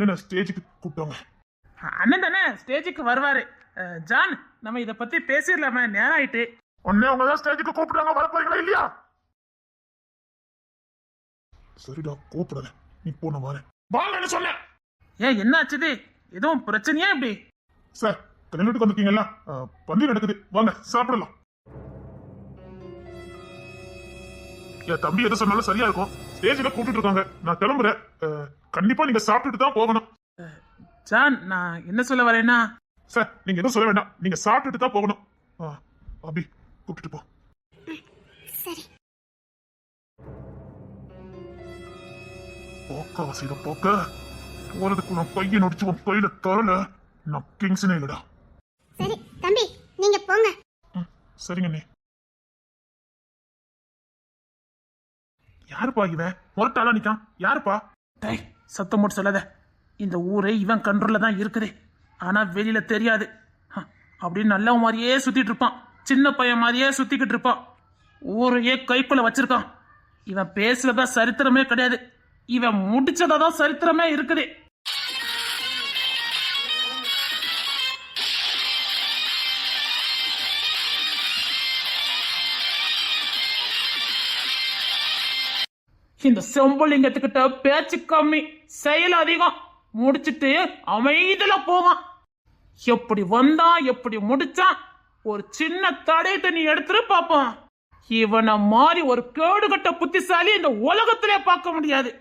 அண்ணனை ஸ்டேஜுக்கு கூப்பிட்டாங்க. அண்ணன் தானே ஸ்டேஜுக்கு வருவாரு. ஜான், நம்ம இத பத்தி பேசிடலாமே, நேரம் ஆயிட்டு. உடனே அவங்க தான் ஸ்டேஜுக்கு கூப்பிட்டாங்க, வர போறீங்களா இல்லையா? சரிடா, கூப்பிடுறேன், நீ போன வரேன். வாங்கன்னு சொன்னேன். ஏன் என்ன ஆச்சுது? எதுவும் பிரச்சனையா இப்படி? சார், கல்யாணத்துக்கு வந்திருக்கீங்களா? பந்தி நடக்குது, வாங்க சாப்பிடலாம். என் தம்பி எது சொன்னாலும் சரியா இருக்கும். ஸ்டேஜ்ல கூப்பிட்டு இருக்காங்க, நான் கிளம்புறேன். கண்டிப்பா நீங்க சாப்பிட்டுட்டு தான் போகணும். ஜான், நான் என்ன சொல்ல வரேன்னா, சார் நீங்க எதுவும் சொல்ல வேண்டாம், நீங்க சாப்பிட்டுட்டு தான் போகணும். அபி கூப்பிட்டு போ. சரி. போக்க வசதியில போக்க போறதுக்கு நான் பையன் நடிச்சு உன் கையில தரல, நான் கிங்ஸ்னே இல்லடா. சரி தம்பி, நீங்க போங்க. சரிங்க நீ. யாருப்பா இவன்? முரட்டாளா நிக்கான், யாருப்பா? டேய், சத்தம் போட்டு சொல்லாத. இந்த ஊரே இவன் கண்ட்ரோல்ல தான் இருக்குது, ஆனா வெளியில தெரியாது. அப்படின்னு நல்ல மாதிரியே சுத்திட்டு இருப்பான், சின்ன பையன் மாதிரியே சுத்திக்கிட்டு இருப்பான், ஊரையே கைக்குள்ள வச்சிருக்கான். இவன் பேசுறதா சரித்திரமே கிடையாது, இவன் முடிச்சதான் சரித்திரமே இருக்குது. இந்த செம்புலிங்கத்துக்கிட்ட பேச்சு கம்மி, செயல் அதிகம். முடிச்சிட்டு அமைதியில போவான். எப்படி வந்தான், எப்படி முடிச்சான், ஒரு சின்ன தடயத்தை நீ எடுத்துட்டு பாப்பான். இவனை மாதிரி ஒரு கேடுகட்ட புத்திசாலி இந்த உலகத்திலே பார்க்க முடியாது.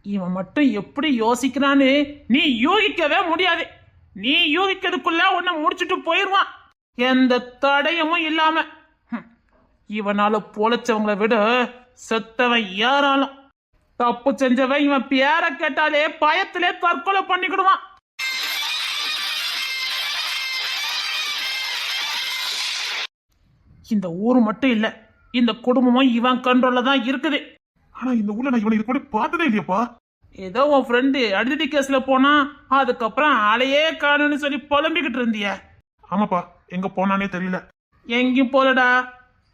இவன் மட்டும் எப்படி யோசிக்கிறான்னு நீ யூகிக்கவே முடியாது. நீ யூகிக்கிறதுக்குள்ள உன்னை முடிச்சுட்டு போயிருவான், எந்த தடயமும் இல்லாம. இவனால பொழைச்சவங்களை விட செத்தவன் யாராலும். தப்பு செஞ்சவன் இவன் பேரை கேட்டாலே பயத்திலே தற்கொலை பண்ணிக்கிடுவான். இந்த ஊர் மட்டும் இல்ல, இந்த குடும்பமும் இவன் கண்ட்ரோல்ல தான் இருக்குது. ஆனா இந்த ஊர்ல நான் இவனை இதுக்கு முன்னாடி பார்த்ததே இல்லையாப்பா. ஏதோ உன் ஃப்ரெண்டு அடிதடி கேஸ்ல போனா, அதுக்கப்புறம் ஆளையே காணுன்னு சொல்லி புலம்பிக்கிட்டு இருந்திய. ஆமாப்பா, எங்க போனானே தெரியல. எங்கேயும் போலடா,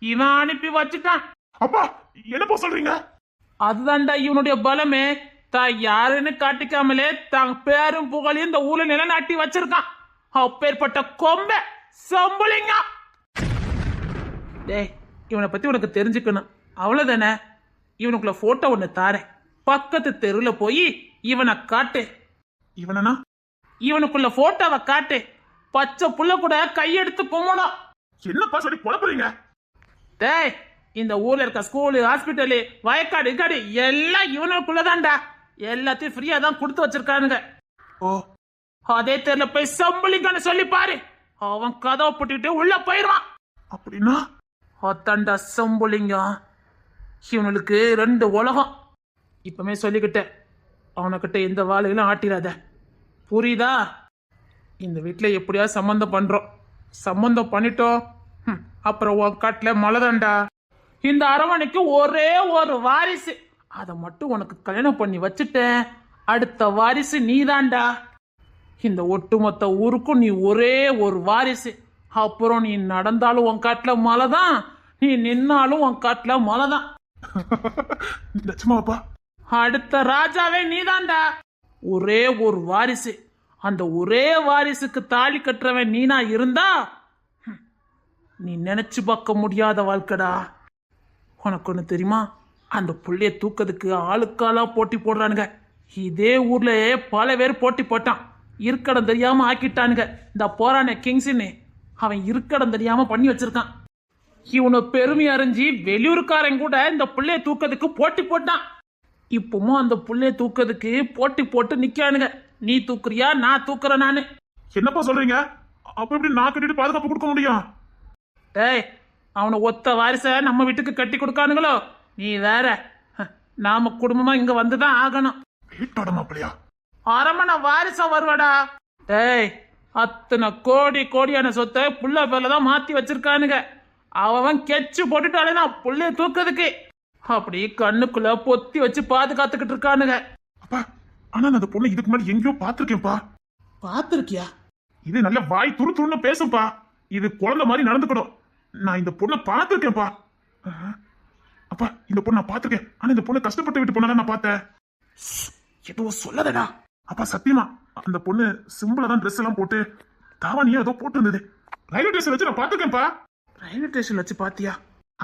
இவன் அனுப்பி வச்சுட்டான். அப்பா என்னப்பா சொல்றீங்க? அதுதான்டா இவனுடைய பலமே. தான் யாருன்னு காட்டிக்காமலே தான் பேரும் புகழையும் இந்த ஊர்ல நிலநாட்டி வச்சிருக்கான். அப்பேற்பட்ட கொம்ப சம்பளிங்க. டேய், இவனை பத்தி உனக்கு தெரிஞ்சுக்கணும், அவ்வளவுதானே. இவனுக்குள்ள போட்டோ ஒண்ணு தாரேன், பக்கத்து தெருல போய் இவனை காட்டு. இவனா? இவனுக்குள்ள போட்டோவை காட்டு, பச்சை புள்ள கூட கையெடுத்து கும்பணும். என்னப்பா சொல்லி குழப்பறீங்க? டேய், இந்த ஊர்ல இருக்க ஸ்கூலு, ஹாஸ்பிட்டலு, வயக்காடு இக்காடு எல்லாம் இவனுக்குள்ளதான்டா. எல்லாத்தையும் ஃப்ரீயா தான் கொடுத்து வச்சிருக்கானுங்க. ஓ, அதே தெருல போய் சம்பளிங்கன்னு சொல்லி பாரு, அவன் கதவை போட்டுக்கிட்டு உள்ள போயிடுவான். அப்படின்னா அத்தாண்டா சம்பளிங்கம். இவனுக்கு 2 உலகம். இப்பமே சொல்லிக்கிட்டேன், அவனுக்கிட்ட எந்த வாழையிலும் ஆட்டிடாத, புரியுதா? இந்த வீட்டில் எப்படியா சம்மந்தம் பண்றோம், சம்மந்தம் பண்ணிட்டோம், அப்புறம் உன் காட்டுல மழைதாண்டா. இந்த அரவணைக்கு ஒரே ஒரு வாரிசு, அதை மட்டும் உனக்கு கல்யாணம் பண்ணி வச்சுட்டேன், அடுத்த வாரிசு நீதான்டா. இந்த ஒட்டுமொத்த ஊருக்கும் நீ ஒரே ஒரு வாரிசு. அப்புறம் நீ நடந்தாலும் உன் காட்டுல மழைதான், நீ நின்னாலும் உன் காட்டுல மழைதான். நிஜமாப்பா? அடுத்த ராஜாவே நீதான்டா. ஒரே ஒரு வாரிசு, அந்த ஒரே வாரிசுக்கு தாலி கட்டுறவன் நீனா இருந்தா நீ நினைச்சு பார்க்க முடியாத வாழ்க்கடா. உனக்கு ஒண்ணு தெரியுமா, அந்த புள்ளைய தூக்கிறதுக்கு ஆளுக்காலா போட்டி போடுறானுங்க. இதே ஊர்லயே பல பேர் போட்டி போட்டான், இருக்கடம் தெரியாம ஆக்கிட்டானுங்க. இந்த போரான கிங்ஸ்ன்னு அவன் இருக்கடம் தெரியாம பண்ணி வச்சிருக்கான். இவனை பெருமை அறிஞ்சி வெளியூருக்காரன் கூட இந்த புள்ளைய தூக்கிறதுக்கு போட்டி போட்டான். இப்பவும் அந்த புள்ளைய தூக்கிறதுக்கு போட்டி போட்டு நிக்கானுங்க. நீ தூக்குறியா, நான் தூக்குறேன் நானு. என்னப்பா சொல்றீங்க? அப்ப எப்படி நான் கட்டிட்டு பாதுகாப்பு கொடுக்க முடியும்? டேய், அவனை ஒத்த வாரிச நம்ம வீட்டுக்கு கட்டி கொடுக்கானுங்களோ, நீ வேற. நாம குடும்பமா இங்க வந்துதான் ஆகணும். வீட்டோட மாப்பிளையா? அரமனை வாரிசா வருவாடா. டேய், அத்தனை கோடி கோடியான சொத்தை புள்ள பேர்ல தான் மாத்தி வச்சிருக்கானுங்க. அவன் கெச்சு போட்டுட்டாலே நான் புள்ளைய தூக்கிறதுக்கு அப்படி கண்ணுக்குள்ள பொத்தி வச்சு பாதுகாத்துக்கிட்டு இருக்கானுங்க. அப்பா, ஆனா நான் அந்த பொண்ணு இதுக்கு முன்னாடி எங்கேயோ பாத்திருக்கேன்ப்பா. பாத்திருக்கியா? இது நல்ல வாய் துரு துருன்னு பேசும்பா. இது குழந்தை மாதிரி நடந்துக்கணும். நான் இந்த பொண்ணை பார்த்துருக்கேன்ப்பா. அப்பா இந்த பொண்ணை நான் பார்த்துருக்கேன். ஆனா இந்த பொண்ணு கஷ்டப்பட்டு விட்டு பொண்ணா நான் பார்த்தேன். எதுவும் சொல்லதடா. அப்பா சத்தியமா அந்த பொண்ணு சிம்பிளா தான் ட்ரெஸ் எல்லாம் போட்டு தாவணியா ஏதோ போட்டு இருந்தது. ரயில்வே ஸ்டேஷன் வச்சு நான் பார்த்துருக்கேன்ப்பா. ரயில்வே ஸ்டேஷன் வச்சு பாத்தியா?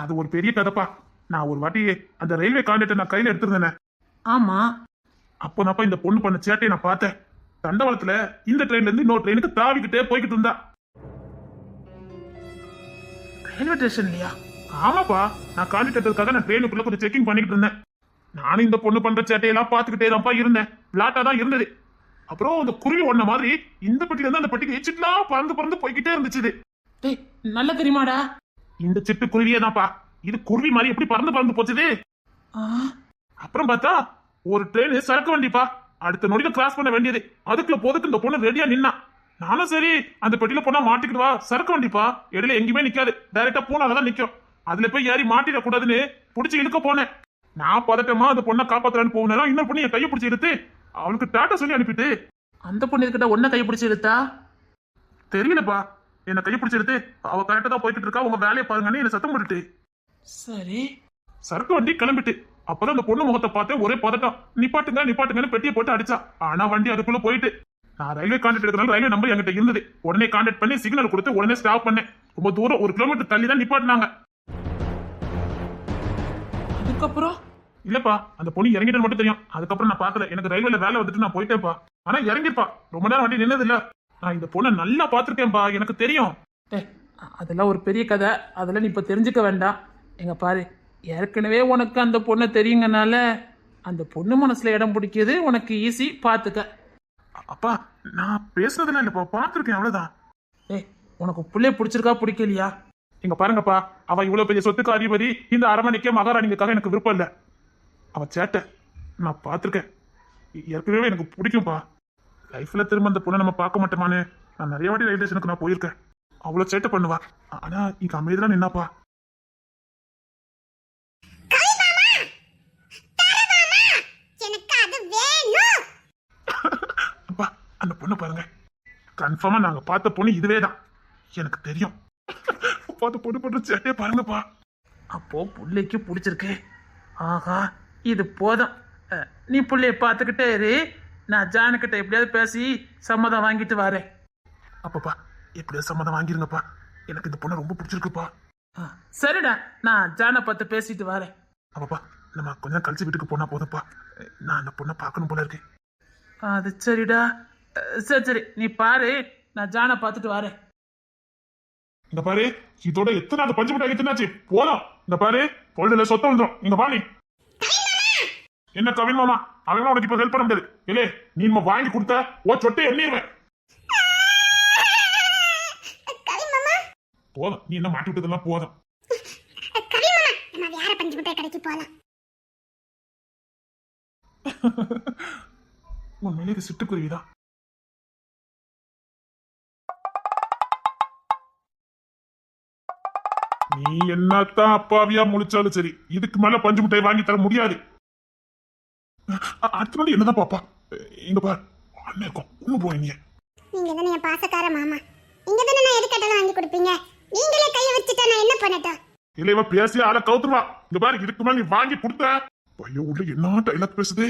அது ஒரு பெரிய கதைப்பா. நான் ஒரு வாட்டி அந்த ரயில்வே கான்ட்ராக்டை நான் கையில எடுத்திருந்தேன். ஆமா. அப்போ நான்ப்பா இந்த பொண்ணு பண்ண சேட்டையை நான் பார்த்தேன். தண்டவாளத்துல இந்த ட்ரெயின்ல இருந்து இன்னொரு ட்ரெயினுக்கு தாவிக்கிட்டே போய்கிட்டு இருந்தா. ரயில்வே ஸ்டேஷன் இல்லையா? ஆமாப்பா, நான் கான்ட்ராக்டருக்காக நான் ட்ரெயினுக்குள்ள கொஞ்சம் செக்கிங் பண்ணிக்கிட்டு இருந்தேன். நானும் இந்த பொண்ணு பண்ற சேட்டையெல்லாம் பார்த்துக்கிட்டே தான்ப்பா இருந்தேன். பிளாட்டா தான் இருந்தது. அப்புறம் அந்த குருவி ஒன்ன மாதிரி இந்த பெட்டில இருந்து அந்த பெட்டிக்கு எச்சிட்டுலாம் பறந்து பறந்து போய்கிட்டே இருந்துச்சு. டேய் நல்ல தெரியுமாடா? இந்த சிட்டு குருவியே தான்ப்பா. இது குருவி மாதிரி எப்படி பறந்து பறந்து போச்சுது. அப்புறம் பார்த்தா ஒரு ட்ரெயின் சரக்கு வண்டிப்பா. அடுத்த நொடியில கிராஸ் பண்ண வேண்டியது. அதுக்குள்ள போதுக்கு இந்த பொண்ணு ரெடியா நின்னா. நானும் சரி அந்த பெட்டியில போனா மாட்டிக்கிட்டு வா, சரக்கு வண்டிப்பா, இடையில எங்கேயுமே நிக்காது, டைரக்டா போனாலதான் நிக்கும், அதுல போய் ஏறி மாட்டிட கூடாதுன்னு புடிச்சு இழுக்க போனேன். நான் பதட்டமா அந்த பொண்ணை காப்பாத்துறான்னு போனேன். இன்னொரு பொண்ணு என் கையை பிடிச்சி இழுத்து அவளுக்கு டாட்டா சொல்லி அனுப்பிட்டு. அந்த பொண்ணு கிட்ட ஒன்ன கை பிடிச்சி இழுத்தா? தெரியலப்பா, என்ன கையை பிடிச்சி இழுத்து அவ கரெக்டா தான் போய்கிட்டு இருக்கா, உங்க வேலையை பாருங்கன்னு என்ன சத்தம் போட்டுட்டு சரி சரக்கு வண்டி கிளம்பிட்டு. அப்பதான் அந்த பொண்ணு முகத்தை பார்த்து ஒரே பதட்டம். நிப்பாட்டுங்க நிப்பாட்டுங்கன்னு பெட்டியை போட்டு அடிச்சா. ஆனா வண்டி அதுக்குள்ள போயிட்டு. நான் ரயில்வே கான்ட்ராக்ட் எடுக்கிறனால ரயில்வே நம்பர் என்கிட்ட இருந்தது. உடனே கான்டாக்ட் பண்ணி சிக்னல் கொடுத்து உடனே ஸ்டாப் பண்ணேன். ரொம்ப தூரம் 1 கிலோமீட்டர் தள்ளி தான் நிப்பாட்டினாங்க. அதுக்கப்புறம் இல்லப்பா, அந்த பொண்ணு இறங்கிட்டு மட்டும் தெரியும். அதுக்கப்புறம் நான் பாக்கல. எனக்கு ரயில்வேல வேலை வந்துட்டு நான் போயிட்டேன்ப்பா. ஆனா இறங்கிப்பா, ரொம்ப நேரம் வண்டி நின்னது இல்ல. நான் இந்த பொண்ணை நல்லா பாத்திருக்கேன்பா, எனக்கு தெரியும். அதெல்லாம் ஒரு பெரிய கதை, அதெல்லாம் நீ இப்ப தெரிஞ்சுக்க வேண்டாம். எங்க பாரு, ஏற்கனவே உனக்கு அந்த பொண்ணை தெரியுங்கனால அந்த பொண்ணு மனசுல இடம் பிடிக்கிறது உனக்கு ஈஸி, பாத்துக்க. அப்பா நான் பேசுனதுல இல்லப்பா, பாத்துருக்கேன் அவ்வளவுதான். உனக்கு புள்ளைய பிடிச்சிருக்கா பிடிக்கலையா? இங்க பாருங்கப்பா, அவ இவ்வளவு பெரிய சொத்துக்கு அதிபதி. இந்த அரண்மனைக்கே மகாராணிக்காக எனக்கு விருப்பம் இல்ல. அவ சேட்டை நான் பாத்திருக்கேன். ஏற்கனவே எனக்கு பிடிக்கும்பா. லைஃப்ல திரும்ப அந்த பொண்ணை நம்ம பார்க்க மாட்டோமான்னு நான் நிறைய வாட்டி ரயில்வே ஸ்டேஷனுக்கு நான் போயிருக்கேன். அவ்வளவு சேட்டை பண்ணுவா. ஆனா இங்க அமைதிதான் நின்னாப்பா. அப்பா அந்த பொண்ணை பாருங்க, கன்ஃபார்மா நாங்க பார்த்த பொண்ணு இதுவே தான். எனக்கு தெரியும். பார்த்த பொண்ணு பண்ற சேட்டையை பாருங்கப்பா. அப்போ புள்ளைக்கு பிடிச்சிருக்கு. ஆஹா, இது போதும். நீ புள்ளைய பார்த்துக்கிட்டே இரு. நான் ஜானுக்கிட்ட எப்படியாவது பேசி சம்மதம் வாங்கிட்டு வரேன். அப்பப்பா எப்படியாவது சம்மதம் வாங்கிருங்கப்பா. எனக்கு இந்த பொண்ணை ரொம்ப பிடிச்சிருக்குப்பா. சரிடா, நான் ஜானை பார்த்து பேசிட்டு வரேன். அப்பப்பா நம்ம கொஞ்சம் கழிச்சு வீட்டுக்கு போனா போதும்ப்பா. நான் அந்த பொண்ணை பார்க்கணும் போல இருக்கு. அது சரிடா. சரி சரி, நீ பாரு, நான் ஜானை பார்த்துட்டு வரேன். இந்த பாரு, இதோட எத்தனை அந்த பஞ்சு மிட்டாய் எத்தனாச்சு போலாம். இந்த பாரு, பொழுதுல சொத்தம் வந்துடும். இங்க பாணி என்ன கவின் மாமா, அவன் உனக்கு இப்ப ஹெல்ப் பண்ண முடியாது. இல்லே நீ நம்ம வாங்கி கொடுத்த சொட்டை எண்ணிடுவேன். போதும், நீ என்ன மாட்டி விட்டதெல்லாம் போதும். உண்மையிலே இது சிட்டுக்குருவிதான். நீ என்னத்தான் அப்பாவியா முழிச்சாலும் சரி, இதுக்கு மேல பஞ்சு மிட்டாய் வாங்கி தர முடியாது. அடுத்த நாள் என்னதான் பாப்பா, இங்க பாரு அண்ணன் இருக்கும், உள்ள போய் நீங்க தானே என் பாசக்கார மாமா. நீங்க தானே நான் எது கேட்டாலும் வாங்கி கொடுப்பீங்க. நீங்களே கையை வச்சுட்டா நான் என்ன பண்ணட்டும்? இல்ல இவ பேசி ஆள கவுத்துருவா. இங்க பாரு, இதுக்கு மேல நீ வாங்கி கொடுத்த பையோ உள்ள என்ன டைலாக் பேசுது.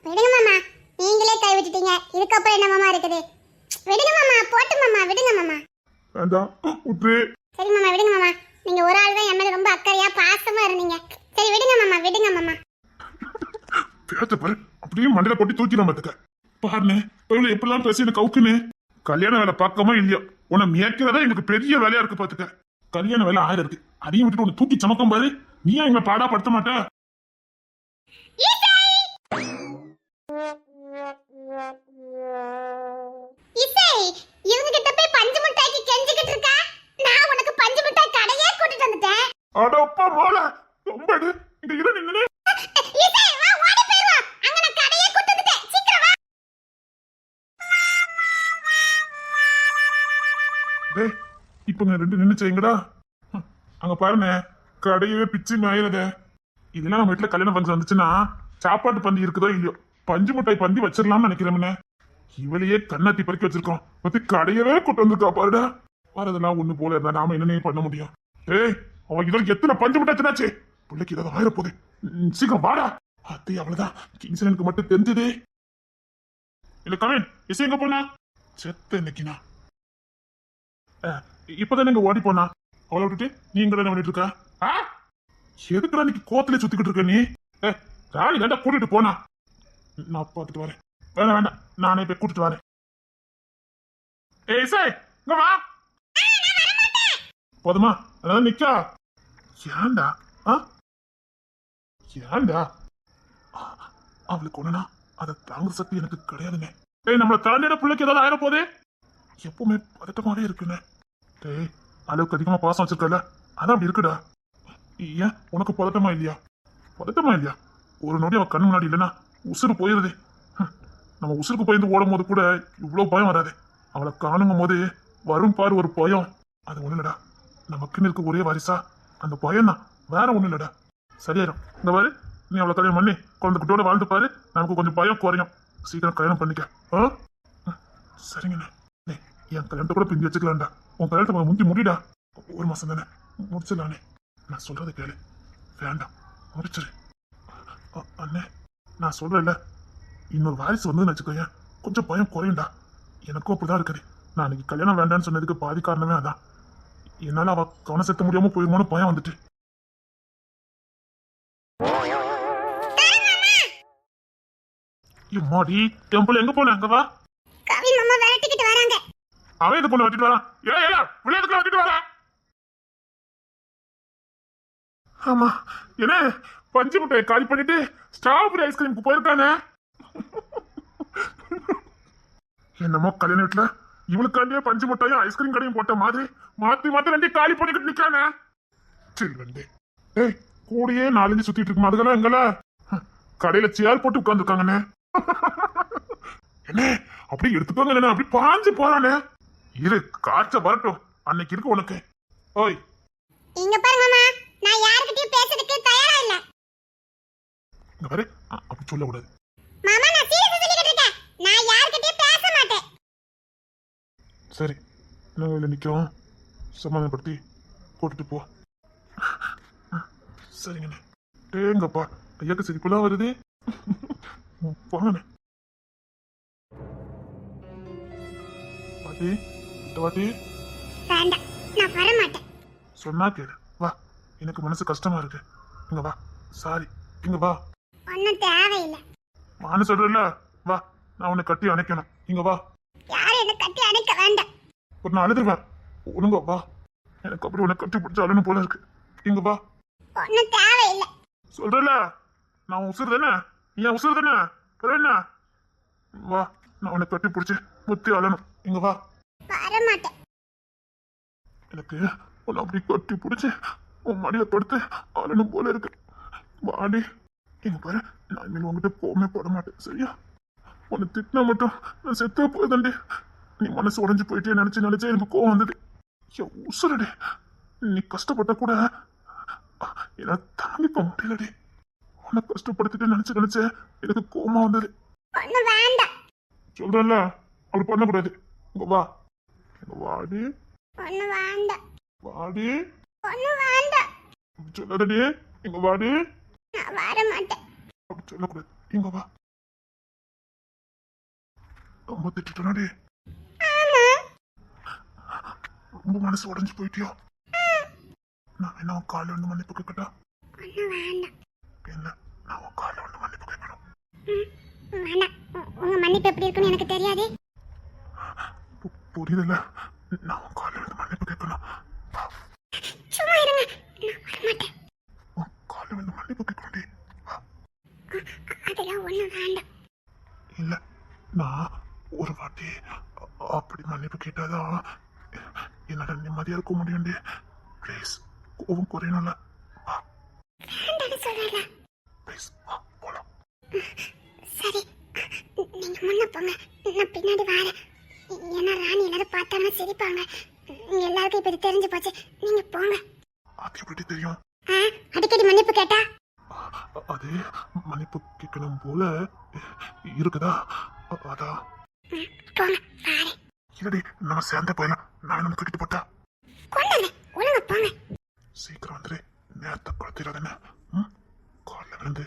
விடுங்க மாமா, நீங்களே கை விட்டுட்டீங்க, இதுக்கப்புறம் என்ன மாமா இருக்குது? விடுங்க மாமா, போட்டு மாமா, விடுங்க மாமா. வேண்டாம் உற்று. சரி மாமா, விடுங்க மாமா. நீங்க ஒரு ஆள் தான் என் மேல ரொம்ப அக்கறையா பாசமா இருந்தீங்க. சரி விடுங்க மாமா, விடுங்க மாமா. பேச்ச பாரு, அப்படியே மண்டையில கொட்டி தூக்கிட மாட்டுக்க. பாருன்னு பையில எப்படிலாம் பேசி எனக்கு கவுக்குன்னு. கல்யாண வேலை பார்க்கமா இல்லையோ, உன்னை மேய்க்கிறதா எனக்கு பெரிய வேலையா இருக்கு பாத்துக்க. கல்யாண வேலை 1000 இருக்கு, அதையும் விட்டுட்டு உன்னை தூக்கி சமக்கம் பாரு. நீ எங்களை பாடா படுத்த மாட்ட. இவங்க கிட்ட போய் பஞ்சு மிட்டாய்க்கு கெஞ்சிக்கிட்டு இருக்கா. நான் உனக்கு பஞ்சு மிட்டாய் கடையே கூட்டிட்டு வந்துட்டேன். அடப்பா மோள ரொம்ப இங்க இரு நின்னு. இசை வா, ஓடி போய் வா. அங்க நான் கடையே கூட்டிட்டு வந்துட்டேன், சீக்கிரம் வா. டேய் இப்போ நான் 2 நின்னுச்சேங்கடா. அங்க பாருங்க, கடையவே பிச்சு மேயறதே. இதெல்லாம் நம்ம வீட்டுல கல்யாண ஃபங்க்ஷன் வந்துச்சுன்னா சாப்பாட்டு பந்தி இருக்குதோ இல்லையோ, பஞ்சு மிட்டாய் பந்தி வச்சிடலாம்னு நினைக்கிறேன். இவளையே கண்ணாத்தி பறிக்க வச்சிருக்கோம் பத்தி கடையவே கூட்டு வந்திருக்கா பாருடா. வரதெல்லாம் ஒண்ணு போல இருந்தா நாம என்னன்னே பண்ண முடியும். ஏய் அவன் இதற்கு எத்தனை பஞ்சு முட்டாச்சுனாச்சு, பிள்ளைக்கு ஏதாவது ஆயிரப்போகுது. சீக்கிரம் வாடா. அத்தை அவ்வளவுதான், கிங்ஸ்லனுக்கு மட்டும் தெரிஞ்சது இல்ல. கவின் இசை எங்க போனா? செத்த இன்னைக்குனா இப்பதான் நீங்க ஓடி போனா அவளை விட்டுட்டு நீ எங்க என்ன பண்ணிட்டு இருக்க? எதுக்குடா இன்னைக்கு கோத்திலே சுத்திக்கிட்டு இருக்க நீ? ராணி தாண்டா கூட்டிட்டு போனா. நான் பார்த்துட்டு வரேன். வேண்டாம் வேண்டாம், நானே போய் கூட்டிட்டு வரேன். ஏய் இசை இங்க வா. போதுமா? அதான் நிக்கா. ஏண்டா ஏண்டா அவளுக்கு ஒண்ணுனா அதை தாங்குற சக்தி எனக்கு கிடையாதுங்க. ஏய் நம்மள தாண்டின பிள்ளைக்கு ஏதாவது ஆயிரம் போதே. எப்பவுமே பதட்டமாவே இருக்குண்ணே. டேய் அளவுக்கு அதிகமா பாசம் வச்சிருக்கல, அதான் அப்படி இருக்குடா. ஏன் உனக்கு பதட்டமா இல்லையா? பதட்டமா இல்லையா? ஒரு நொடி அவன் கண்ணு முன்னாடி இல்லைன்னா உசுறு போயிருது. நம்ம உசுருக்கு போயிருந்து ஓடும் போது கூட இவ்வளவு பயம் வராது. அவளை காணுங்கும் போது வரும் பாரு ஒரு பயம். அது ஒண்ணு இல்லடா, நமக்குன்னு இருக்க ஒரே வாரிசா அந்த பயம் தான், வேற ஒண்ணு இல்லடா. சரியாயிரும். இந்த பாரு, நீ அவளை கல்யாணம் பண்ணி குழந்தை குட்டியோட வாழ்ந்து பாரு, நமக்கு கொஞ்சம் பயம் குறையும். சீக்கிரம் கல்யாணம் பண்ணிக்க. சரிங்கண்ணே. என் கல்யாணத்தை கூட பிந்தி வச்சுக்கலாம்டா. உன் கல்யாணத்தை முந்தி முடிடா. ஒரு மாசம் தானே முடிச்சிடலானே. நான் சொல்றதை கேளு. வேண்டாம் முடிச்சிரு. அண்ணே நான் சொல்றேன்ல, இன்னொரு வாரிசு வந்து வச்சுக்கோங்க, கொஞ்சம் பயம் குறையும்டா. எனக்கும் அப்படிதான் இருக்குது. நான் அன்னைக்கு கல்யாணம் வேண்டான்னு சொன்னதுக்கு பாதி காரணமே அதான். என்னால அவ கவனம் செலுத்த முடியாம போயிருமோன்னு பயம் வந்துட்டு. மாடி டெம்பிள் எங்க போன? அங்க வா. கவின் மாமா விரட்டிக்கிட்டு வராங்க. அவன் இது பொண்ணு வெட்டிட்டு வரான். விளையாட்டுக்குள்ள வெட்டிட்டு வரான். ஆமா என்ன பஞ்சு முட்டையை காலி பண்ணிட்டு ஸ்ட்ராபெரி ஐஸ்கிரீமுக்கு போயிருக்கானே. என்னமோ கல்யாண வீட்டுல இவளுக்காண்டியே பஞ்சு முட்டையும் ஐஸ்கிரீம் கடையும் போட்ட மாதிரி மாத்தி மாத்தி ரெண்டையும் காலி பண்ணிக்கிட்டு நிக்கானே. சில்வண்டே ஏய் கூடயே நாலஞ்சு சுத்திட்டு இருக்குமா? அதுக்கெல்லாம் எங்கள கடையில சேர் போட்டு உட்கார்ந்துருக்காங்கண்ணே. என்ன அப்படி எடுத்துக்கோங்க, அப்படி பாஞ்சு போறானே. இரு காய்ச்ச வரட்டும், அன்னைக்கு இருக்கு உனக்கு. ஓய் இங்க பாருங்க மாமா, நான் யார்கிட்டயும் பேசுறதுக்கு தயாரா இல்ல. இங்க பாரு, அப்படி சொல்ல கூடாது. மாமா நான் சீரியஸா சொல்லிக்கிட்டு இருக்கேன், நான் யார்கிட்டயும் பேச மாட்டேன். சரி நாங்க இதுல நிக்கிறோம், சமாதானப்படுத்தி கூட்டிட்டு போ. சரிங்கண்ணே. ஏங்கப்பா ஐயாக்கு சிரிப்புலாம் வருது. போங்கண்ணே. பாட்டி பாட்டி வேண்டாம், நான் வர மாட்டேன். சொன்னா கேளு, வா. எனக்கு மனசு கஷ்டமா இருக்கு, இங்க வா. சாரி, இங்க வா. ஒன்னும் தேவையில்லை. நானும் சொல்றேன்ல, வா. நான் உன்னை கட்டி அணைக்கணும், இங்க வா. யாரும் என்ன கட்டி அணைக்க வேண்டாம். ஒரு நான் அழுதுருவேன், ஒழுங்க வா. எனக்கு அப்படி உன்னை கட்டி பிடிச்ச அழுன்னு போல இருக்கு, இங்க வா. ஒன்னும் தேவையில்லை. சொல்றல, நான் உசுறு தானே, நீ என் உசுறு தானே, என்ன வா. நான் உன்னை கட்டி பிடிச்சி முத்தி அழணும், இங்க வா. வர மாட்டேன். எனக்கு உன்னை அப்படி கட்டி பிடிச்சி உன் மடியில படுத்து அழணும் போல இருக்கு. வாடி, இங்க பாரு. நான் இனிமேல் உங்ககிட்ட போகவே போட மாட்டேன், சரியா? உன்னை திட்டினா மட்டும் நான் செத்த போயதாண்டி. நீ மனசு உடஞ்சு போயிட்டே நினைச்சு நினைச்சே எனக்கு கோவம் வந்தது. என் உசுரடி, நீ கஷ்டப்பட்ட கூட என்ன தாங்கிக்க முடியலடி. உன்னை கஷ்டப்படுத்திட்டு நினைச்சு நினைச்ச எனக்கு கோவமா வந்தது. ஒன்னும் வேண்டாம். சொல்றேன்ல, அப்படி பண்ணக்கூடாது. இங்க வா. இங்க வாடி. ஒன்னும் வேண்டாம். வாடி. ஒன்னும் வேண்டாம். அப்படி சொல்லாதடி. இங்க வாடி. நான் வர மாட்டேன். அப்படி சொல்லக்கூடாது. இங்க வா. ரொம்ப திட்டுட்டடி. ஆமா. ரொம்ப மனசு உடஞ்சு போயிட்டியோ? நான் என்ன உன் காலில் வந்து மன்னிப்பு கேட்கட்டா? ஒன்னும் வேண்டாம். என்ன நான் உன் காலில் வந்து மன்னிப்பு கேட்கணும்? வேண்டாம். உங்க மன்னிப்பு எப்படி இருக்குன்னு எனக்கு தெரியாது. புரியுதுல்ல, நான் உன் காலில் வந்து மன்னிப்பு கேட்கணும். சும்மா இருங்க, நான் வர மாட்டேன். உன் காலில் வந்து மன்னிப்பு கேட்கணும்டி. அதெல்லாம் ஒன்னும் வேண்டாம். இல்ல, நான் ஒரு வாட்டி அப்படி மன்னிப்பு கேட்டாதான் என்னால நிம்மதியா இருக்க முடியும்டி. ப்ளீஸ், கோவம் குறையணும்ல. வேண்டாம்னு சொல்றேன். ப்ளீஸ் வா போலாம். சரி, நீங்க முன்ன போங்க, நான் பின்னாடி வரேன். ஏன்னா ராணி எல்லாரும் பார்த்தாங்கன்னா சிரிப்பாங்க. எல்லாருக்கும் இப்படி தெரிஞ்சு போச்சு. நீங்க போங்க. அது எப்படி தெரியும்? அடிக்கடி மன்னிப்பு கேட்டா அது மன்னிப்பு கேட்கணும் போல இருக்குதா, அதான். போங்க வாரேன். இல்லடி நம்ம சேர்ந்த போயிடலாம். நான் நம்ம தூக்கிட்டு போட்டா கொண்டாங்க ஒழுங்கா போங்க. சீக்கிரம் வந்துரு. நேரத்தை குழத்திடாதுன்னு காலில் விழுந்து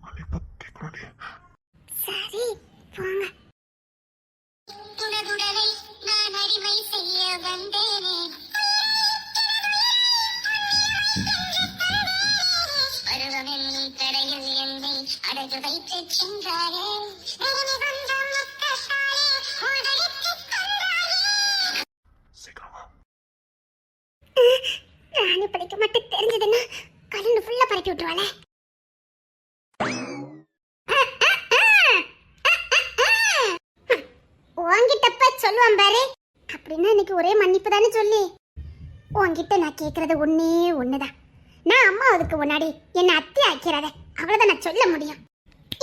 மன்னிப்பு கேட்கணும்டி. சரி போங்க. உனதுடலை நான் அடிமை செய்ய வந்தேனே, பருவமென் கடையில் என்னை அடகு வைத்துச் சென்றாரே, வெறுமை வந்த முத்தத்தாலே உதறித்துக் கொண்டாரே. சீக்கிரம் வா. ராணி படிக்க மட்டும் தெரிஞ்சதுன்னா கலந்து ஃபுல்லா பரப்பி விட்டுருவாளே. உன்கிட்டப்ப சொல்லுவான் பாரு. அப்படின்னா இன்னைக்கு ஒரே மன்னிப்பு தானே சொல்லி. உன்கிட்ட நான் கேட்கறது ஒன்னே ஒண்ணுதான். நான் அம்மா அதுக்கு முன்னாடி என்ன அத்தி ஆக்கிறாத, அவ்வளவுதான் நான் சொல்ல முடியும்.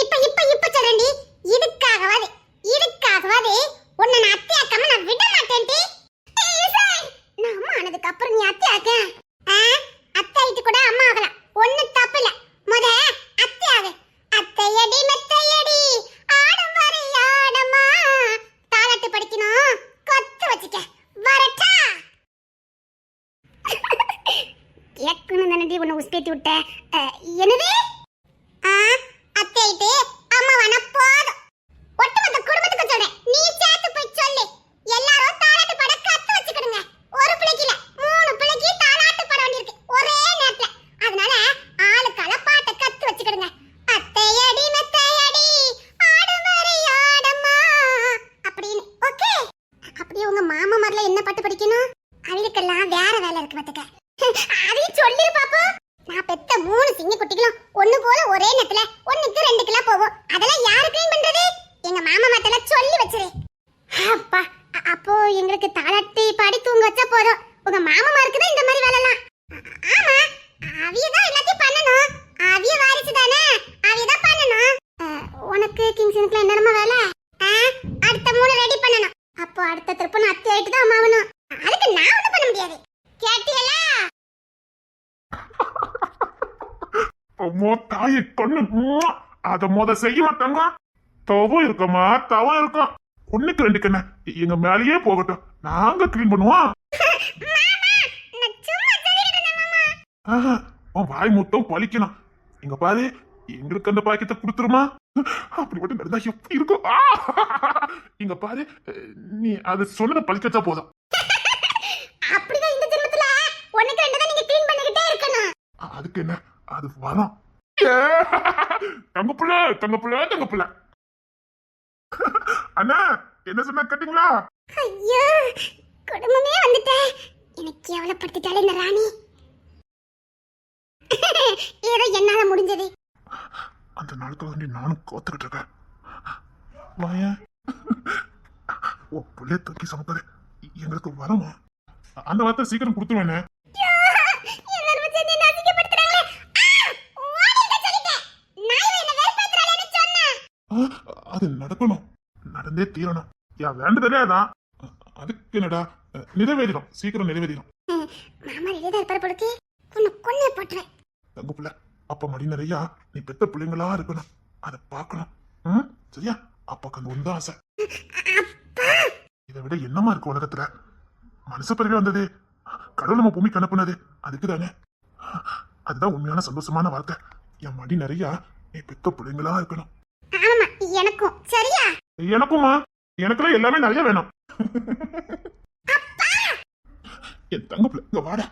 இப்ப இப்ப இப்ப சொல்றேன்டி, இதுக்காகவாது உன்னை நான் அத்தி ஆக்காம நான் விட மாட்டேன்டி. நான் அம்மா ஆனதுக்கு அப்புறம் நீ அத்தி ஆக்க, அத்தை ஆயிட்டு கூட அம்மா ஆகலாம், ஒண்ணும் தப்பு இல்ல. முத அத்தி ஆகு. அத்தையடி மெத்தையடி ஆடம் வரை ஆடமா, தாலாட்டு படிக்கணும் கொத்து வச்சுக்க வரட்டா. கேட்கணும் தானடி உன்னை உஸ்பேத்தி விட்ட. என்னது அத்தை ஆயிட்டு அம்மா வேணா போதும். ஒட்டுமொத்த குடும்பத்துக்கு சொல்றேன், நீ சேர்த்து போய் சொல்லு. எல்லாரும் தாலாட்டு பாட கத்து வச்சுக்கிடுங்க. ஒரு பிள்ளைக்கு இல்ல 3 பிள்ளைக்கு தாலாட்டு பாட வேண்டியிருக்கு ஒரே நேரத்துல. அதனால ஆளுக்கால பாட்டை கத்து வச்சுக்கிடுங்க. அத்தையடி மெத்தையடி ஆடும் வரை ஆடம்மா அப்படின்னு. ஓகே, அப்படியே உங்க மாமா மாதிரில என்ன பாட்டு படிக்கணும்? அவளுக்கெல்லாம் வேற வேலை இருக்கு பாத்துக்க. அதையும் சொல்லி பாப்போம். நான் பெத்த 3 சிங்க குட்டிகளும் ஒண்ணு போல ஒரே நேரத்துல 1க்கு 2 கிலோ போகும். அதெல்லாம் யாரு க்ளீன் பண்றது? எங்க மாமா மாட்டல சொல்லி வச்சிரு. அப்பா, அப்போ எங்களுக்கு தாலாட்டி பாடி தூங்க வச்சா போதும். உங்க மாமா இருக்குதா இந்த மாதிரி வேலை எல்லாம்? ஆமா, அவியதான் எல்லாத்தையும் பண்ணணும். அவிய வாரிசு தானே, அவியதான் பண்ணணும். உனக்கு கிங்ஸனுக்குலாம் என்னமா வேலை? அடுத்த 3 ரெடி பண்ணணும். அப்போ அடுத்த திருப்ப நான் அத்தி ஆயிட்டு தான் அம்மாவணும். அதுக்கு நான் ஒண்ணும் பண்ண முடியாது. கேட்டியலா? அம்மா தாயை கண்ணு அத மொத செய்ய மாட்டாங்க. தவம் இருக்கமா, தவம் இருக்கும். 1க்கு 2 கண்ண எங்க மேலேயே போகட்டும், நாங்க கிளீன் பண்ணுவோம். உன் வாய் மொத்தம் பழிக்கணும். இங்க பாரு, எங்களுக்கு அந்த பாக்கெட்டை கொடுத்துருமா. அப்படி மட்டும் நடந்தா எப்படி இருக்கும்? இங்க பாரு, நீ அது சொன்னதை பழிக்கச்சா போதும். அப்படிதான் இந்த ஜென்மத்துல 1க்கு 2 தான் நீங்க க்ளீன் பண்ணிக்கிட்டே இருக்கணும். அதுக்கு என்ன, அது வரும். தங்கப்புல தங்கப்புல தங்கப்புல. அண்ணா என்ன சொன்னா கேட்டீங்களா? ஐயோ, குடும்பமே வந்துட்டேன். எனக்கு கேவலப்படுத்திட்டாலே இந்த ராணி. ஏதோ என்னால முடிஞ்சது. அந்த நாளுக்கு வந்து நானும் கோத்துக்கிட்டு இருக்கேன். வாயா, உன் பிள்ளைய தூக்கி சமைப்பது எங்களுக்கு வரமா? அந்த வார்த்தை சீக்கிரம் கொடுத்துருவேனே. அது நடக்கணும், நடந்தே தீரணும். யா வேண்டதே அதான். அதுக்கு என்னடா, நிறைவேறிடும், சீக்கிரம் நிறைவேறிடும். மாமா ரெடியா இருப்பாரு பொழுது உன்னை கொன்னே போட்டுறேன். தங்க பிள்ளை, அப்ப மடி நிறையா நீ பெத்த பிள்ளைங்களா இருக்கணும், அதை பார்க்கணும். சரியா? அப்பாக்கு அந்த ஒன்று ஆசை. இதை விட என்னமா இருக்கு உலகத்துல? மனுஷ பிறகு வந்தது, கடவுள் நம்ம பூமிக்கு அனுப்புனது அதுக்கு தானே. அதுதான் உண்மையான சந்தோஷமான வாழ்க்கை. என் மடி நிறையா நீ பெத்த பிள்ளைங்களா இருக்கணும். ஆமா, எனக்கும். சரியா? எனக்குமா, எனக்குலாம் எல்லாமே நிறைய வேணும். என் தங்க பிள்ளை, இங்க வாடா.